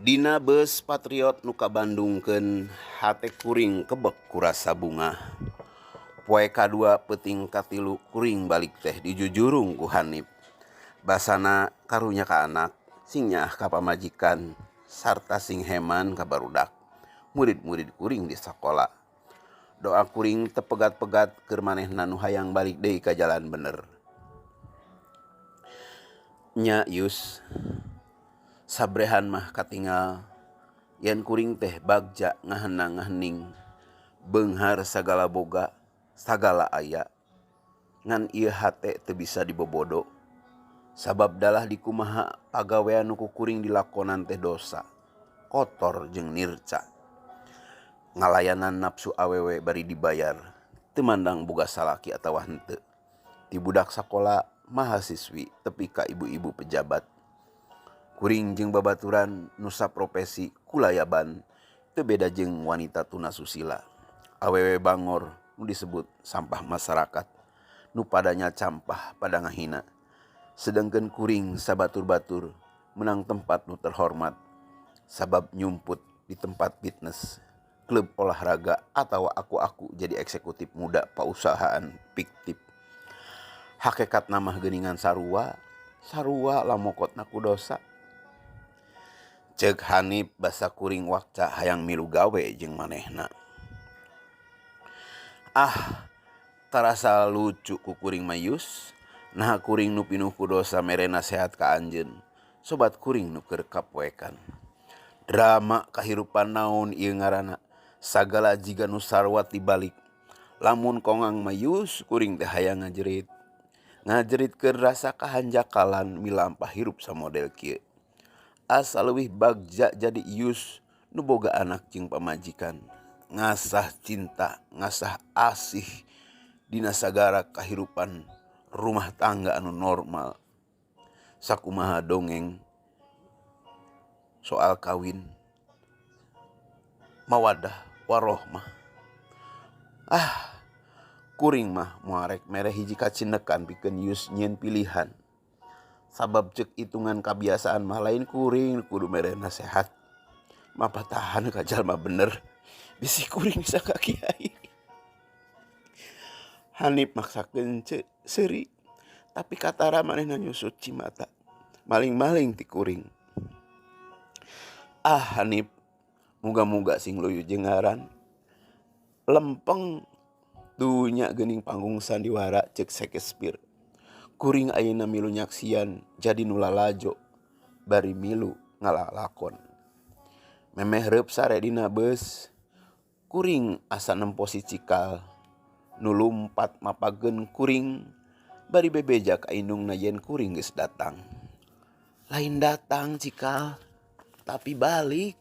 Dina beus Patriot nu kabandungkeun hate kuring kebek ku rasa bunga. Poe kadua peuting katilu kuring balik teh dijujurung ku Hanip. Basana karunya ka anak, sing nyaah ka pamajikan, sarta sing heman ka barudak. Murid-murid kuring di sakola. Doa kuring tepegat-pegat keur manehna nu hayang balik deui ka jalan bener. Nya Yus, sabrehan mah katingal, yen kuring teh bagja ngahenang-ngahening, beunghar sagala boga, sagala aya, ngan ieu hate teu bisa dibobodo. Sabab dalah dikumaha pagawean nu ku kuring dilakonan teh dosa, kotor jeung nirca. Ngalayanan nafsu awewe bari dibayar, teu mandang boga salaki atawa henteu. Ti budak sakola, mahasiswi, tepi ka ibu-ibu pejabat. Kuring jeung babaturan nu saprofesi kulayaban teu beda jeung wanita tuna susila. Awewe bangor nu disebut sampah masyarakat, nu padanya campah pada ngahina. Sedengkeun kuring sabatur-batur menang tempat nu terhormat, sabab nyumput di tempat fitness, klub olahraga, atawa aku-aku jadi eksekutif muda pausahaan fiktif. Hakikat nama geuningan sarua lamokotna ku dosa. Ceuk Hanip basa kuring wakca hayang milu gawe jeung manehna. Tarasa lucu ku kuring mayus, nah kuring nu pinuh ku dosa mere nasehat ka anjeun. Sobat kuring nu keur kapoekan. Drama kahirupan naon ieu ngaranna, sagala jiga nu sarua tibalik. Lamun kongang mayus kuring teh hayang ngajerit. Ngajerit keur rasa kahanjakalan milampah hirup samodel kieu. Asa leuwih bagja jadi Yus nu boga anak jeung pamajikan. Ngasah cinta, ngasah asih dina sagara kahirupan rumah tangga anu normal. Sakumaha dongeng soal kawin, mawadah warohmah. Kuring mah moarek mere hiji kacinekan pikeun Yus nyieun pilihan. Sabab ceuk hitungan kabiasaan mah lain kuring kudu mere nasehat. Mapatahan ka jalma bener, bisi kuring sangka kiai. Hanip maksakeun seuri, tapi katara manehna nyusut cimata. Maling-maling ti kuring. Hanip, muga-muga sing loyo jeung ngaran. Lempeng dunya geuning panggung sandiwara ceuk Shakespeare. Kuring ayeuna milu nyaksian jadi nu lalajo bari milu ngalalakon. Memeh reup sare dina beus, kuring asa nemposi cikal nu lumpat mapageun kuring bari bebeja ka indungna yen kuring geus datang. Lain datang cikal, tapi balik.